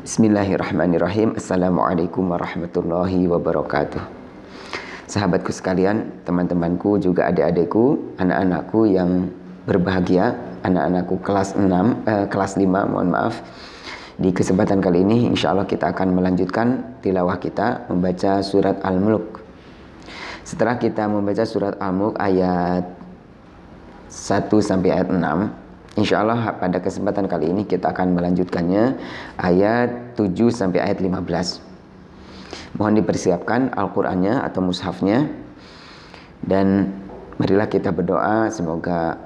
Bismillahirrahmanirrahim. Assalamualaikum warahmatullahi wabarakatuh. Sahabatku sekalian, teman-temanku, juga adik-adikku, anak-anakku yang berbahagia, anak-anakku kelas 5, mohon maaf. Di kesempatan kali ini insya Allah kita akan melanjutkan tilawah kita membaca surat Al-Mulk. Setelah kita membaca surat Al-Mulk ayat 1 sampai ayat 6, insya Allah pada kesempatan kali ini kita akan melanjutkannya ayat 7 sampai ayat 15. Mohon dipersiapkan Al-Qur'annya atau mushafnya, dan marilah kita berdoa semoga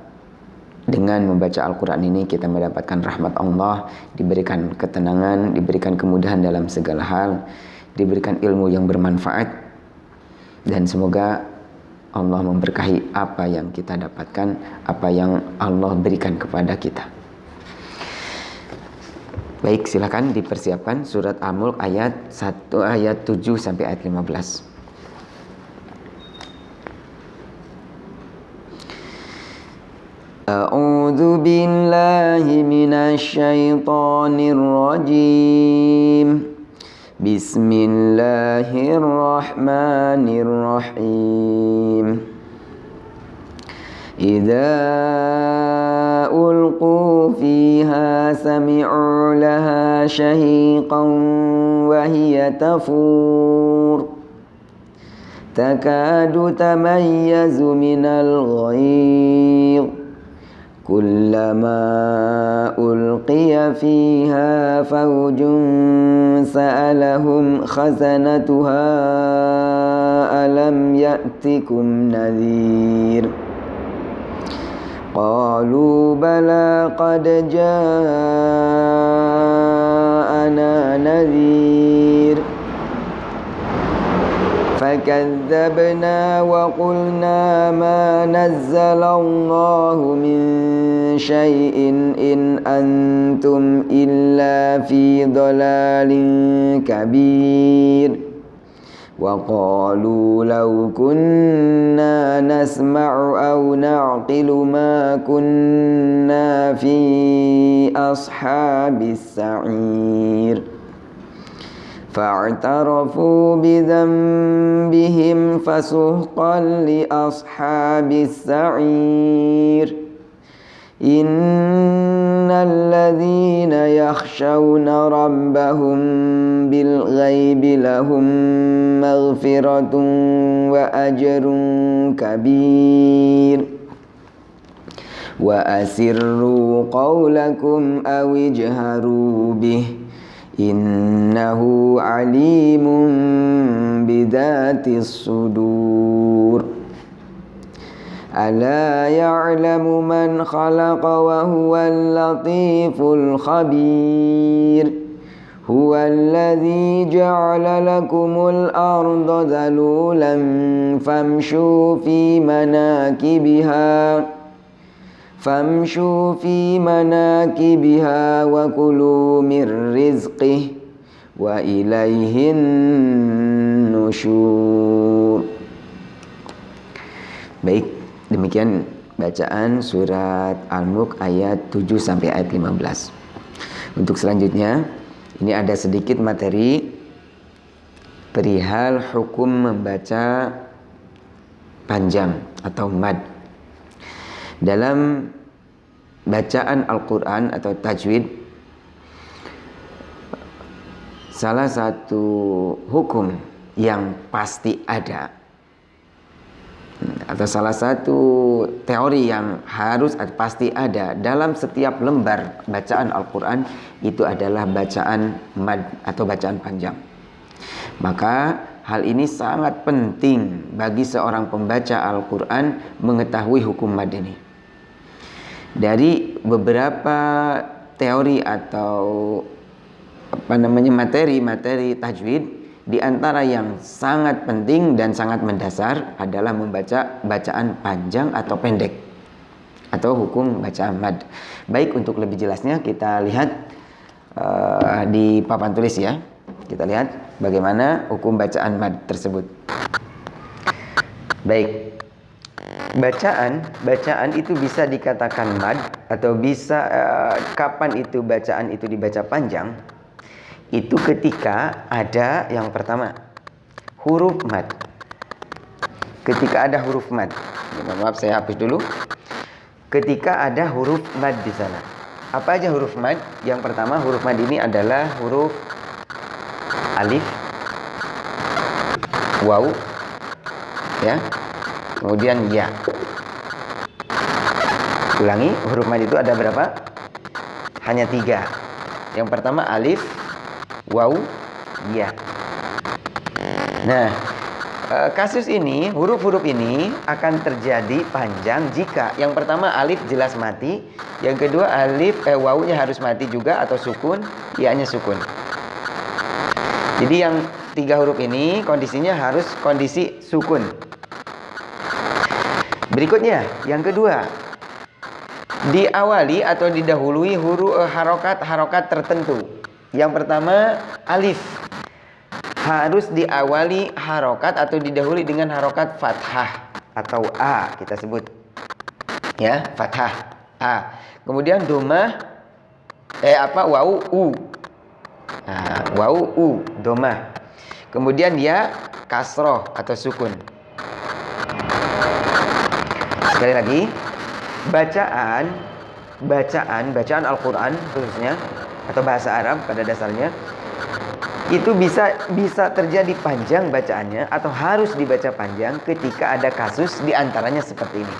dengan membaca Al-Quran ini kita mendapatkan rahmat Allah, diberikan ketenangan, diberikan kemudahan dalam segala hal, diberikan ilmu yang bermanfaat, dan semoga Allah memberkahi apa yang kita dapatkan, apa yang Allah berikan kepada kita. Baik, silakan dipersiapkan surat Al-Mulk ayat 7 sampai ayat 15. A'udzu billahi minasy syaithanir rajim. Bismillahirrahmanirrahim. Idza ulqu fiha sami'u laha shahiqan wa hiya tafur takadu tamayyazu minal ghayz kullama ulqiya fiha fawjun sa'alahum khazanatuha alam ya'tikum nadhir qalu bala qad ja'ana nadhir فكذبنا وقلنا ما نزل الله من شيء إن أنتم إلا في ضلال كبير وقالوا لو كنا نسمع أو نعقل ما كنا في أصحاب السعير فاعترفوا بذنبهم فسحقا لأصحاب السعير إن الذين يخشون ربهم بالغيب لهم مغفرة وأجر كبير وأسروا قولكم أو اجهروا به innahu alimun bidatis sudur ala ya'lamu man khalaqa wa huwal latiful khabir huwal ladzi ja'ala lakumul arda dhalulan famshu fi manakibiha wa kulu min rizqih wa ilaihin nusyur. Baik, demikian bacaan surat Al-Mulk ayat 7 sampai ayat 15. Untuk selanjutnya, ini ada sedikit materi perihal hukum membaca panjang atau mad. Dalam bacaan Al-Quran atau tajwid, salah satu hukum yang pasti ada atau salah satu teori yang harus pasti ada dalam setiap lembar bacaan Al-Quran itu adalah bacaan mad atau bacaan panjang. Maka hal ini sangat penting bagi seorang pembaca Al-Quran mengetahui hukum mad ini. Dari beberapa teori atau materi tajwid, di antara yang sangat penting dan sangat mendasar adalah membaca bacaan panjang atau pendek atau hukum bacaan mad. Baik, untuk lebih jelasnya kita lihat di papan tulis ya. Kita lihat bagaimana hukum bacaan mad tersebut. Baik, bacaan itu bisa dikatakan mad atau bisa kapan itu bacaan itu dibaca panjang. itu ketika ada yang pertama huruf mad. Ketika ada huruf mad. Maaf, saya hapus dulu. Ketika ada huruf mad di sana. Apa aja huruf mad? Yang pertama huruf mad ini adalah huruf alif, waw, ya. Kemudian ya. Ulangi, huruf mad itu ada berapa? Hanya 3. Yang pertama alif, waw, ya. Nah, kasus ini, huruf-huruf ini akan terjadi panjang jika yang pertama alif jelas mati, yang kedua alif wawunya harus mati juga atau sukun, ya-nya sukun. Jadi yang 3 huruf ini kondisinya harus kondisi sukun. Berikutnya, yang kedua, diawali atau didahului huruf harokat tertentu. Yang pertama alif harus diawali harokat atau didahului dengan harokat fathah atau a kita sebut, ya, fathah a. Kemudian domah waw u, nah, waw u domah. Kemudian ya kasroh atau sukun. Sekali lagi, bacaan Al-Quran khususnya atau bahasa Arab pada dasarnya itu bisa terjadi panjang bacaannya atau harus dibaca panjang ketika ada kasus diantaranya seperti ini.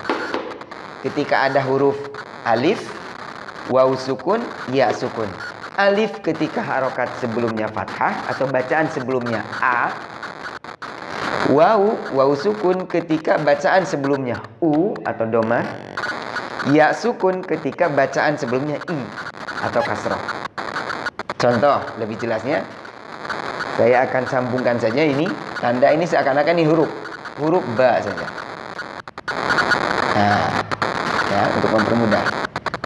Ketika ada huruf alif, waw sukun, ya sukun. Alif ketika harokat sebelumnya fathah atau bacaan sebelumnya a. Waw sukun ketika bacaan sebelumnya u atau domah. Ya sukun ketika bacaan sebelumnya i atau kasroh. Contoh lebih jelasnya, saya akan sambungkan saja ini. Tanda ini seakan-akan ini huruf ba saja. Nah, ya, untuk mempermudah.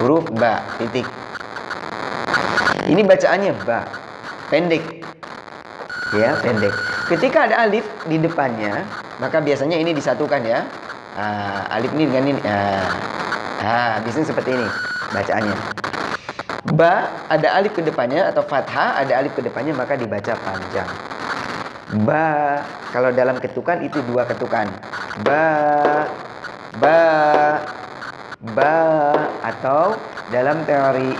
Huruf ba, titik. Ini bacaannya ba, pendek. Ya, pendek. Ketika ada alif di depannya, maka biasanya ini disatukan ya. Alif ini dengan ini. Biasanya seperti ini bacaannya. Ba ada alif ke depannya atau fathah ada alif ke depannya, maka dibaca panjang. Ba, kalau dalam ketukan itu 2 ketukan. Ba, atau dalam teori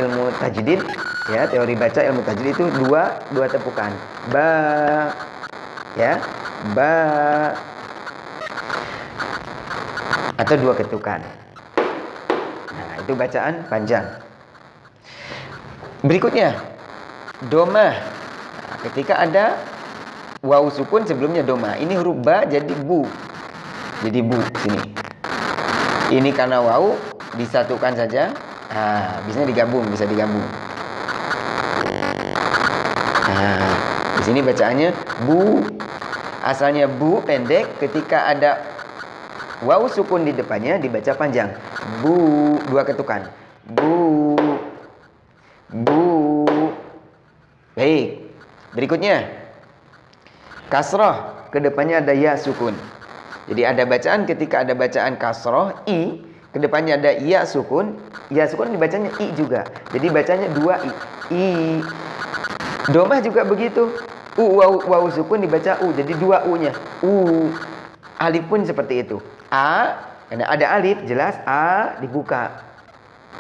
ilmu tajdid, ya, teori baca ilmu tajdid itu 2 tepukan. Ba, ya, ba, atau 2 ketukan. Nah, itu bacaan panjang. Berikutnya, domah. Nah, ketika ada waw sukun sebelumnya domah. Ini huruf ba jadi bu. Jadi bu sini. Ini karena waw disatukan saja. Bisa digabung. Nah, di sini bacaannya bu. Asalnya bu pendek, ketika ada waw sukun di depannya dibaca panjang. Bu, 2 ketukan. Bu. Baik. Berikutnya, kasroh, kedepannya ada ya sukun. Jadi ada bacaan ketika ada bacaan kasroh i, kedepannya ada ya sukun dibacanya i juga. Jadi bacanya 2 i. Domah juga begitu. Waw sukun dibaca u, jadi 2 u-nya. U. Alif pun seperti itu. A, karena ada alif jelas a dibuka.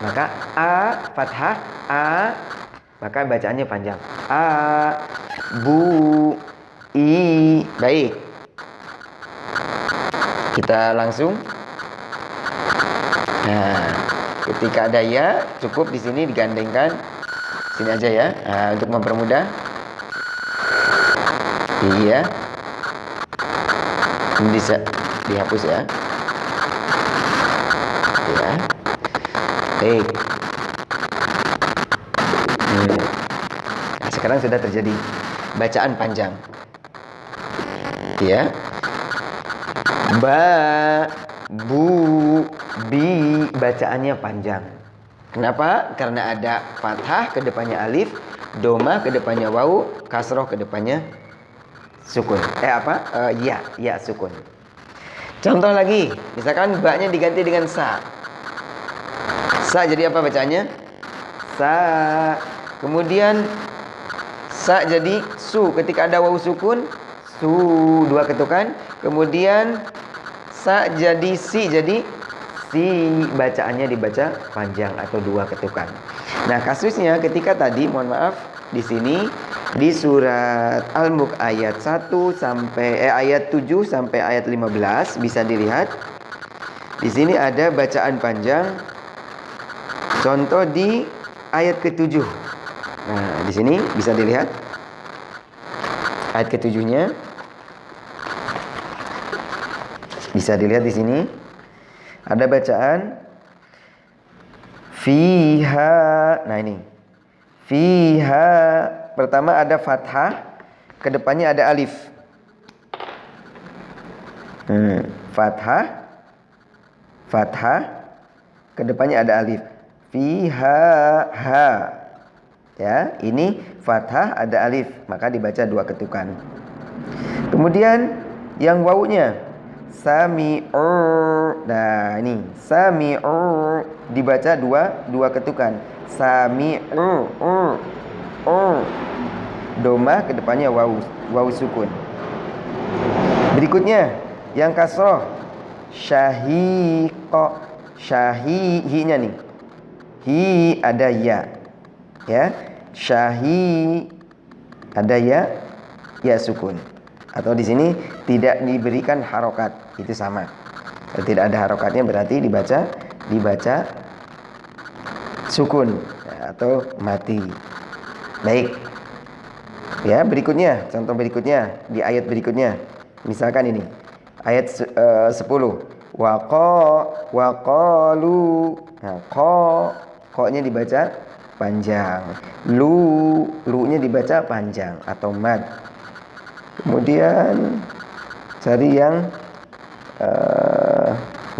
Maka a fathah a, maka bacaannya panjang. A, bu, i. Baik. Kita langsung. Nah, ketika ada ya, cukup di sini digandengkan. Sini aja ya, untuk mempermudah. Iya. Ini bisa dihapus ya. Ya. Baik. Nah, sekarang sudah terjadi bacaan panjang. Ya. Ba, bu, bi, bacaannya panjang. Kenapa? Karena ada fathah ke depannya alif, domah ke depannya waw, kasroh ke depannya sukun. Ya sukun. Contoh lagi, misalkan ba-nya diganti dengan sa. Sa jadi apa bacaannya? Sa. Kemudian Sa jadi su. Ketika ada wawu sukun, su, 2 ketukan. Kemudian sa jadi si, jadi si. Bacaannya dibaca panjang atau 2 ketukan. Nah, kasusnya ketika tadi, mohon maaf, di sini di surat Al-Mulk ayat 1 sampai ayat 7 sampai ayat 15 bisa dilihat. Di sini ada bacaan panjang. Contoh di ayat ke-7. Nah, di sini bisa dilihat ayat ke-7-nya. Bisa dilihat di sini ada bacaan fiha. Nah, ini fiha, pertama ada fathah, kedepannya ada alif. Fathah, kedepannya ada alif. Fiha ha. Ya, ini fathah ada alif, maka dibaca 2 ketukan. Kemudian yang wawunya sami'u. Nah, ini sami'u dibaca 2 ketukan. Sami'u. Domah kedepannya wawu sukun. Berikutnya yang kasroh syahiqo. Hi-nya nih. Hi ada ya. Ya. Syahi ada ya sukun. Atau di sini tidak diberikan harokat, itu sama. Kalau tidak ada harokatnya berarti dibaca sukun atau mati. Baik. Ya, berikutnya, contoh berikutnya di ayat berikutnya. Misalkan ini ayat 10. Waqalu. Nah, qa-nya dibaca panjang. Lu-nya dibaca panjang atau mad. Kemudian cari yang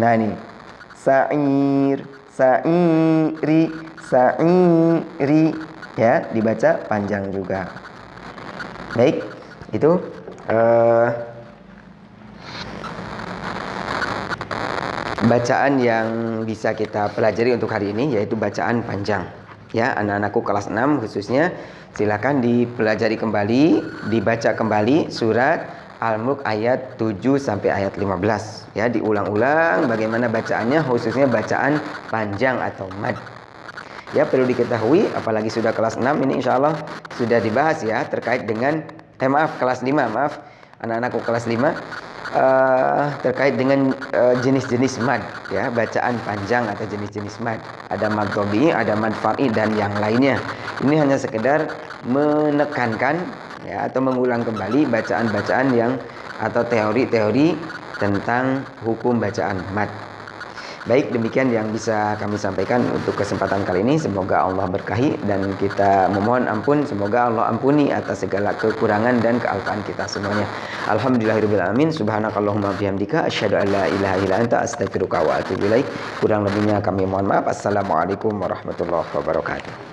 nah ini sa'iri ya, dibaca panjang juga. Baik, itu bacaan yang bisa kita pelajari untuk hari ini, yaitu bacaan panjang. Ya, anak-anakku kelas 6 khususnya, silakan dipelajari kembali, dibaca kembali surat Al-Mulk ayat 7 sampai ayat 15. Ya, diulang-ulang bagaimana bacaannya, khususnya bacaan panjang atau mad. Ya, perlu diketahui, apalagi sudah kelas 6 ini insya Allah sudah dibahas ya terkait dengan kelas 5, anak-anakku kelas 5 terkait dengan jenis-jenis mad ya, bacaan panjang atau jenis-jenis mad. Ada mad tabi'i, ada mad far'i dan yang lainnya. Ini hanya sekedar menekankan ya, atau mengulang kembali bacaan-bacaan yang atau teori-teori tentang hukum bacaan mad. Baik, demikian yang bisa kami sampaikan untuk kesempatan kali ini. Semoga Allah berkahi dan kita memohon ampun. Semoga Allah ampuni atas segala kekurangan dan kealpaan kita semuanya. Alhamdulillahirabbil alamin. Subhanakallahumma bihamdika asyhadu an la ilaha illa anta astaghfiruka wa atubu ilaik. Kurang lebihnya kami mohon maaf. Assalamualaikum warahmatullahi wabarakatuh.